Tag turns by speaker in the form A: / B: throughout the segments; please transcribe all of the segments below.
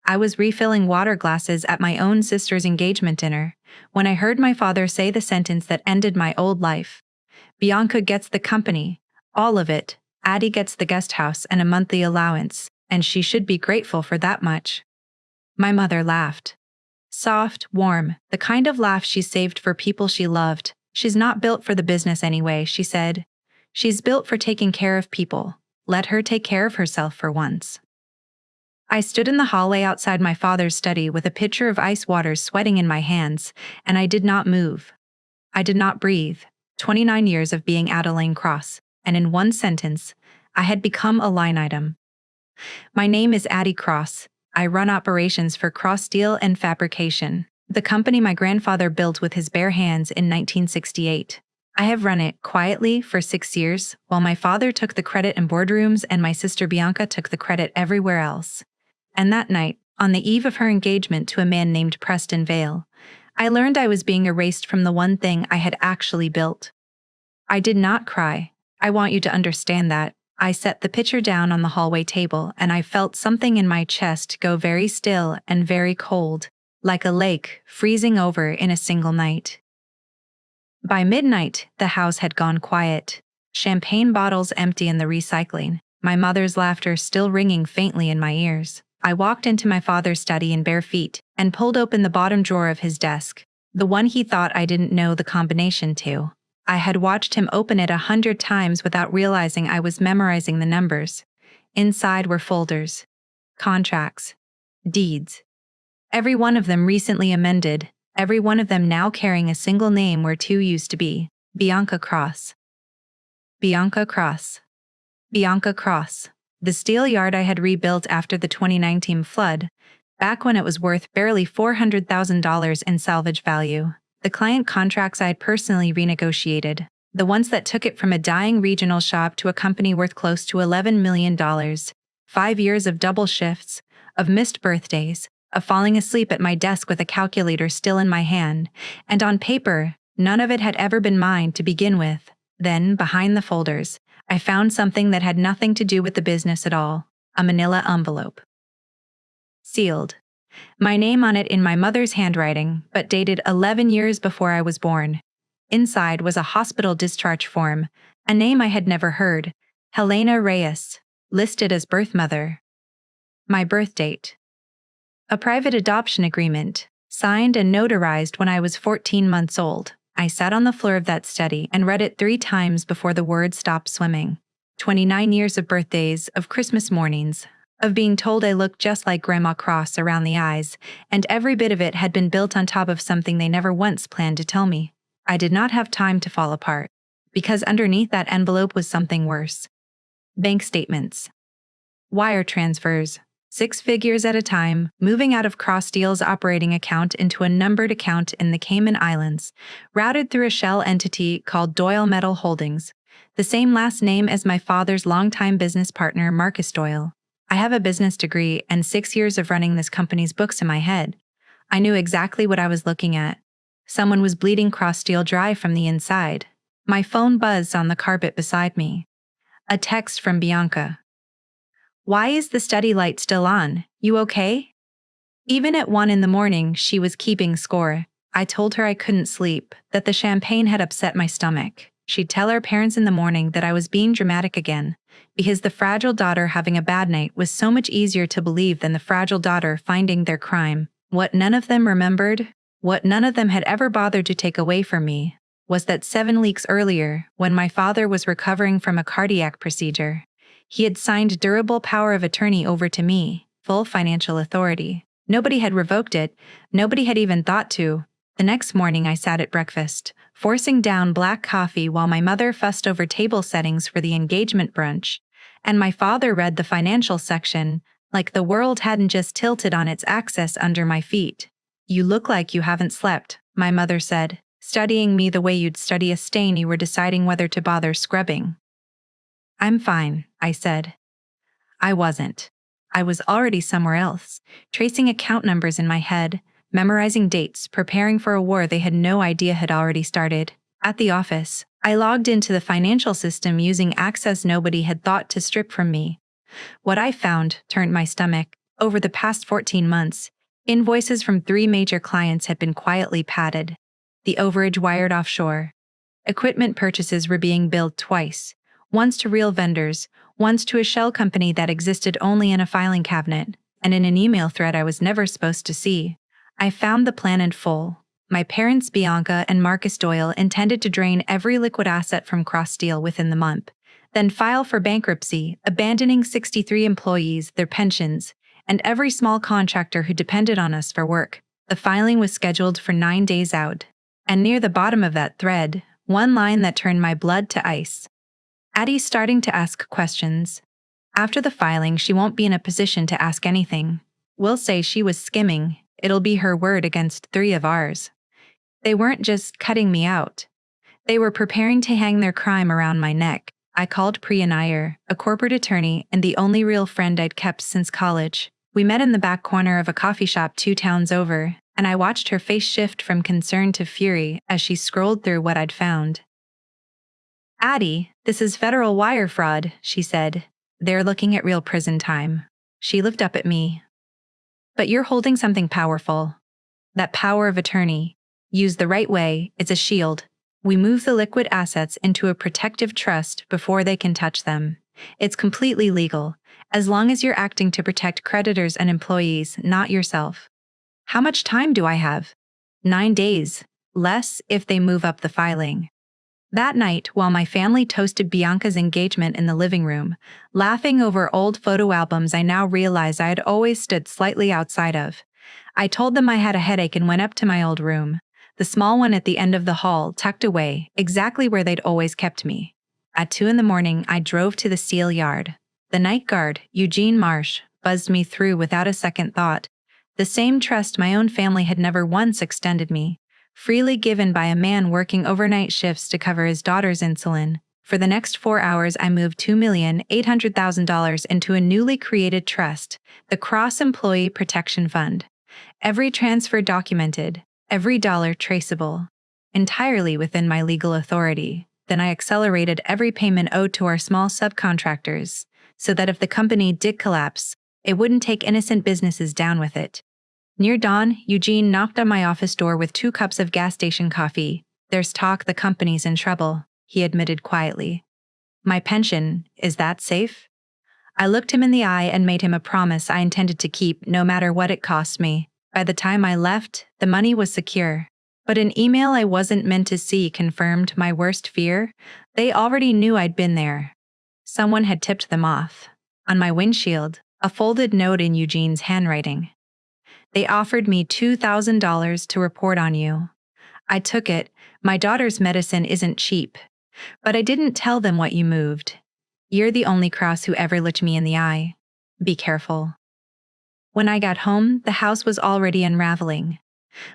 A: I was refilling water glasses at my own sister's engagement dinner when I heard my father say the sentence that ended my old life. Bianca gets the company, all of it. Addie gets the guest house and a monthly allowance, and she should be grateful for that much. My mother laughed. Soft, warm, the kind of laugh she saved for people she loved. She's not built for the business anyway, she said. She's built for taking care of people. Let her take care of herself for once. I stood in the hallway outside my father's study with a pitcher of ice water sweating in my hands, and I did not move. I did not breathe. 29 years of being Adeline Cross, and in one sentence, I had become a line item. My name is Addie Cross. I run operations for Cross Steel and Fabrication, the company my grandfather built with his bare hands in 1968. I have run it quietly for 6 years, while my father took the credit in boardrooms and my sister Bianca took the credit everywhere else. And that night, on the eve of her engagement to a man named Preston Vale, I learned I was being erased from the one thing I had actually built. I did not cry. I want you to understand that. I set the pitcher down on the hallway table and I felt something in my chest go very still and very cold, like a lake freezing over in a single night. By midnight, the house had gone quiet. Champagne bottles empty in the recycling, my mother's laughter still ringing faintly in my ears. I walked into my father's study in bare feet and pulled open the bottom drawer of his desk, the one he thought I didn't know the combination to. I had watched him open it 100 times without realizing I was memorizing the numbers. Inside were folders, contracts, deeds. Every one of them recently amended, every one of them now carrying a single name where two used to be: Bianca Cross. Bianca Cross. Bianca Cross. The steel yard I had rebuilt after the 2019 flood, back when it was worth barely $400,000 in salvage value. The client contracts I had personally renegotiated, the ones that took it from a dying regional shop to a company worth close to $11 million. 5 years of double shifts, of missed birthdays, of falling asleep at my desk with a calculator still in my hand, and on paper, none of it had ever been mine to begin with. Then, behind the folders, I found something that had nothing to do with the business at all: a manila envelope. Sealed. My name on it in my mother's handwriting, but dated 11 years before I was born. Inside was a hospital discharge form, a name I had never heard: Helena Reyes, listed as birth mother. My birth date. A private adoption agreement, signed and notarized when I was 14 months old. I sat on the floor of that study and read it 3 times before the words stopped swimming. 29 years of birthdays, of Christmas mornings, of being told I looked just like Grandma Cross around the eyes, and every bit of it had been built on top of something they never once planned to tell me. I did not have time to fall apart, because underneath that envelope was something worse. Bank statements. Wire transfers. 6 figures at a time, moving out of Cross Steel's operating account into a numbered account in the Cayman Islands, routed through a shell entity called Doyle Metal Holdings, the same last name as my father's longtime business partner, Marcus Doyle. I have a business degree and 6 years of running this company's books in my head. I knew exactly what I was looking at. Someone was bleeding Cross Steel dry from the inside. My phone buzzed on the carpet beside me. A text from Bianca. Why is the study light still on? You okay? Even at 1 in the morning, she was keeping score. I told her I couldn't sleep, that the champagne had upset my stomach. She'd tell our parents in the morning that I was being dramatic again, because the fragile daughter having a bad night was so much easier to believe than the fragile daughter finding their crime. What none of them remembered, what none of them had ever bothered to take away from me, was that 7 weeks earlier, when my father was recovering from a cardiac procedure, he had signed durable power of attorney over to me, full financial authority. Nobody had revoked it, nobody had even thought to. The next morning I sat at breakfast, forcing down black coffee while my mother fussed over table settings for the engagement brunch, and my father read the financial section, like the world hadn't just tilted on its axis under my feet. You look like you haven't slept, my mother said, studying me the way you'd study a stain you were deciding whether to bother scrubbing. I'm fine, I said. I wasn't. I was already somewhere else, tracing account numbers in my head, memorizing dates, preparing for a war they had no idea had already started. At the office, I logged into the financial system using access nobody had thought to strip from me. What I found turned my stomach. Over the past 14 months, invoices from 3 major clients had been quietly padded, the overage wired offshore. Equipment purchases were being billed twice, once to real vendors, once to a shell company that existed only in a filing cabinet, and in an email thread I was never supposed to see. I found the plan in full. My parents, Bianca and Marcus Doyle, intended to drain every liquid asset from Cross-Steel within the month, then file for bankruptcy, abandoning 63 employees, their pensions, and every small contractor who depended on us for work. The filing was scheduled for 9 days out, and near the bottom of that thread, one line that turned my blood to ice. Addie's starting to ask questions. After the filing, she won't be in a position to ask anything. We'll say she was skimming. It'll be her word against 3 of ours. They weren't just cutting me out. They were preparing to hang their crime around my neck. I called Priya Nair, a corporate attorney and the only real friend I'd kept since college. We met in the back corner of a coffee shop 2 towns over, and I watched her face shift from concern to fury as she scrolled through what I'd found. "Addie, this is federal wire fraud," she said. "They're looking at real prison time." She looked up at me. "But you're holding something powerful. That power of attorney. Used the right way, it's a shield. We move the liquid assets into a protective trust before they can touch them. It's completely legal, as long as you're acting to protect creditors and employees, not yourself." "How much time do I have?" 9 days. Less if they move up the filing. That night, while my family toasted Bianca's engagement in the living room, laughing over old photo albums I now realized I had always stood slightly outside of, I told them I had a headache and went up to my old room, the small one at the end of the hall, tucked away, exactly where they'd always kept me. At 2 in the morning, I drove to the steel yard. The night guard, Eugene Marsh, buzzed me through without a second thought. The same trust my own family had never once extended me, freely given by a man working overnight shifts to cover his daughter's insulin. For the next 4 hours, I moved $2,800,000 into a newly created trust, the Cross Employee Protection Fund. Every transfer documented, every dollar traceable, entirely within my legal authority. Then I accelerated every payment owed to our small subcontractors, so that if the company did collapse, it wouldn't take innocent businesses down with it. Near dawn, Eugene knocked on my office door with 2 cups of gas station coffee. "There's talk the company's in trouble," he admitted quietly. "My pension, is that safe?" I looked him in the eye and made him a promise I intended to keep no matter what it cost me. By the time I left, the money was secure. But an email I wasn't meant to see confirmed my worst fear. They already knew I'd been there. Someone had tipped them off. On my windshield, a folded note in Eugene's handwriting. "They offered me $2,000 to report on you. I took it. My daughter's medicine isn't cheap. But I didn't tell them what you moved. You're the only Cross who ever looked me in the eye. Be careful." When I got home, the house was already unraveling.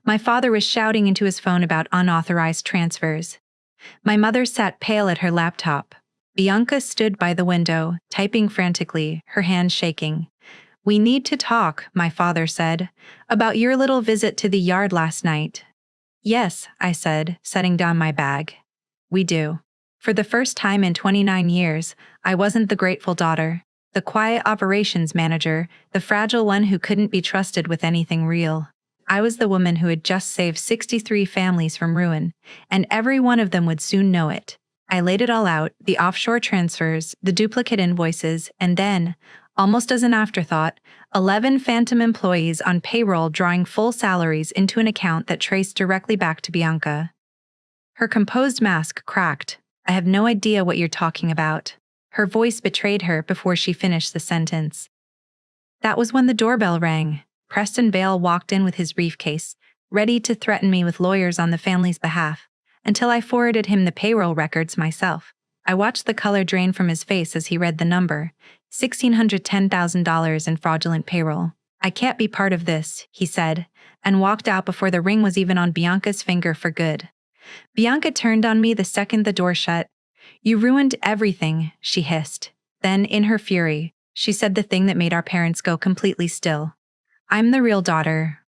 A: My father was shouting into his phone about unauthorized transfers. My mother sat pale at her laptop. Bianca stood by the window, typing frantically, her hands shaking. "We need to talk," my father said, "about your little visit to the yard last night." "Yes," I said, setting down my bag. "We do." For the first time in 29 years, I wasn't the grateful daughter, the quiet operations manager, the fragile one who couldn't be trusted with anything real. I was the woman who had just saved 63 families from ruin, and every one of them would soon know it. I laid it all out, the offshore transfers, the duplicate invoices, and then, almost as an afterthought, 11 phantom employees on payroll drawing full salaries into an account that traced directly back to Bianca. Her composed mask cracked. "I have no idea what you're talking about." Her voice betrayed her before she finished the sentence. That was when the doorbell rang. Preston Bale walked in with his briefcase, ready to threaten me with lawyers on the family's behalf, until I forwarded him the payroll records myself. I watched the color drain from his face as he read the number, $1,610,000 in fraudulent payroll. "I can't be part of this," he said, and walked out before the ring was even on Bianca's finger for good. Bianca turned on me the second the door shut. "You ruined everything," she hissed. Then, in her fury, she said the thing that made our parents go completely still. "I'm the real daughter.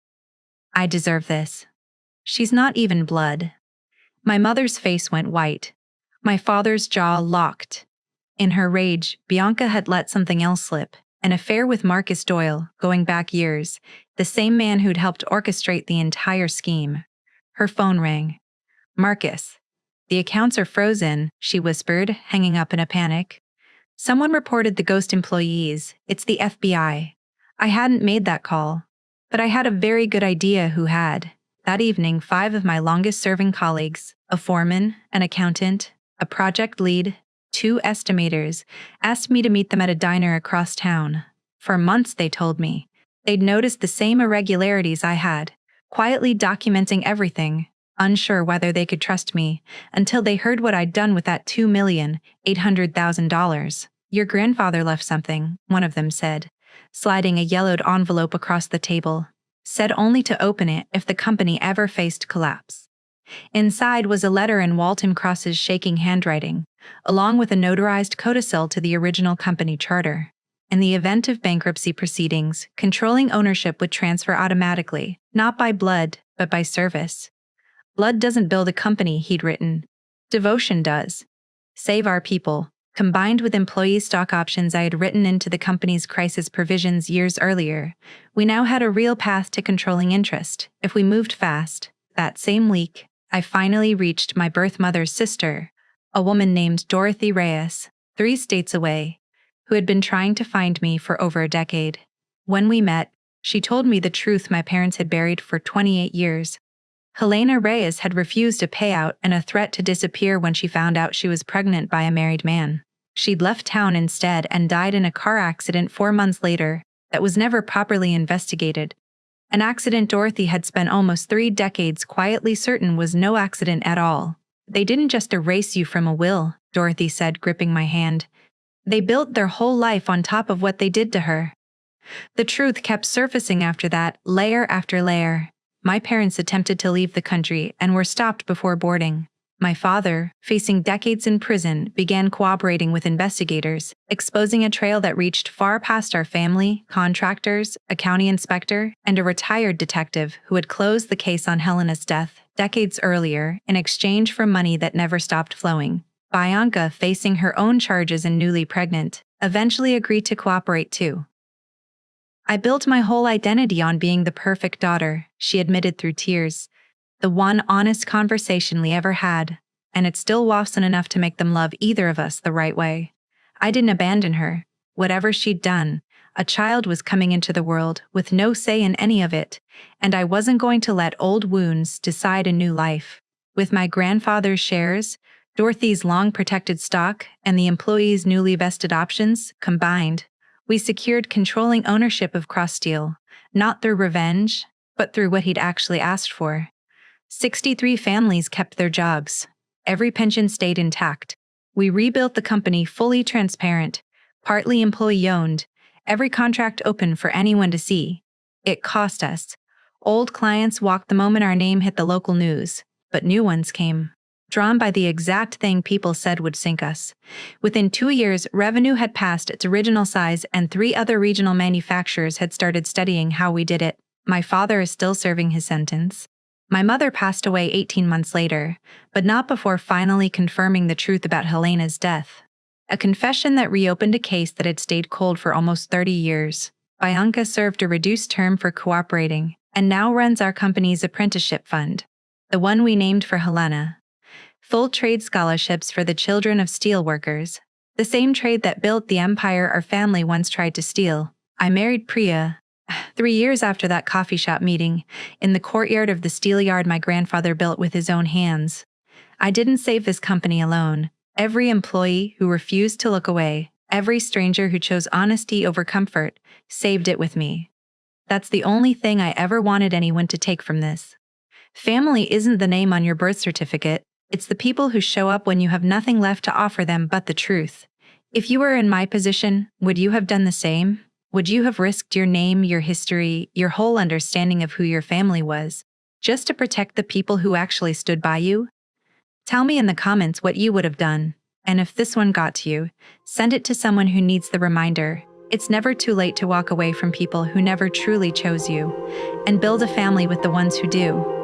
A: I deserve this. She's not even blood." My mother's face went white. My father's jaw locked. In her rage, Bianca had let something else slip, An affair with Marcus Doyle, going back years, the same man who'd helped orchestrate the entire scheme. Her phone rang. Marcus. The accounts are frozen, she whispered, hanging up in a panic. Someone reported the ghost employees. It's the FBI. I hadn't made that call. But I had a very good idea who had. That evening, 5 of my longest-serving colleagues, a foreman, an accountant, a project lead, 2 estimators, asked me to meet them at a diner across town. For months, they told me. They'd noticed the same irregularities I had, quietly documenting everything, unsure whether they could trust me, until they heard what I'd done with that $2,800,000. Your grandfather left something, one of them said, sliding a yellowed envelope across the table. Said only to open it if the company ever faced collapse. Inside was a letter in Walton Cross's shaking handwriting, along with a notarized codicil to the original company charter. In the event of bankruptcy proceedings, controlling ownership would transfer automatically, not by blood, but by service. Blood doesn't build a company, he'd written. Devotion does. Save our people. Combined with employee stock options I had written into the company's crisis provisions years earlier, we now had a real path to controlling interest, if we moved fast. That same week, I finally reached my birth mother's sister, a woman named Dorothy Reyes, 3 states away, who had been trying to find me for over a decade. When we met, she told me the truth my parents had buried for 28 years. Helena Reyes had refused a payout and a threat to disappear when she found out she was pregnant by a married man. She'd left town instead and died in a car accident 4 months later that was never properly investigated. An accident Dorothy had spent almost 3 decades quietly certain was no accident at all. They didn't just erase you from a will, Dorothy said, gripping my hand. They built their whole life on top of what they did to her. The truth kept surfacing after that, layer after layer. My parents attempted to leave the country and were stopped before boarding. My father, facing decades in prison, began cooperating with investigators, exposing a trail that reached far past our family, contractors, a county inspector, and a retired detective who had closed the case on Helena's death decades earlier in exchange for money that never stopped flowing. Bianca, facing her own charges and newly pregnant, eventually agreed to cooperate too. I built my whole identity on being the perfect daughter, she admitted through tears. The one honest conversation we ever had, and it still wasn't enough to make them love either of us the right way. I didn't abandon her. Whatever she'd done, a child was coming into the world with no say in any of it, and I wasn't going to let old wounds decide a new life. With my grandfather's shares, Dorothy's long-protected stock, and the employees' newly vested options combined, we secured controlling ownership of Crosssteel, not through revenge, but through what he'd actually asked for. 63 families kept their jobs. Every pension stayed intact. We rebuilt the company fully transparent, partly employee-owned, every contract open for anyone to see. It cost us. Old clients walked the moment our name hit the local news, but new ones came, drawn by the exact thing people said would sink us. Within 2 years, revenue had passed its original size and 3 other regional manufacturers had started studying how we did it. My father is still serving his sentence. My mother passed away 18 months later, but not before finally confirming the truth about Helena's death. A confession that reopened a case that had stayed cold for almost 30 years. Bianca served a reduced term for cooperating, and now runs our company's apprenticeship fund, the one we named for Helena. Full trade scholarships for the children of steel workers, the same trade that built the empire our family once tried to steal. I married Priya 3 years after that coffee shop meeting, in the courtyard of the steel yard my grandfather built with his own hands. I didn't save this company alone. Every employee who refused to look away, every stranger who chose honesty over comfort, saved it with me. That's the only thing I ever wanted anyone to take from this. Family isn't the name on your birth certificate, it's the people who show up when you have nothing left to offer them but the truth. If you were in my position, would you have done the same? Would you have risked your name, your history, your whole understanding of who your family was, just to protect the people who actually stood by you? Tell me in the comments what you would have done, and if this one got to you, send it to someone who needs the reminder. It's never too late to walk away from people who never truly chose you, and build a family with the ones who do.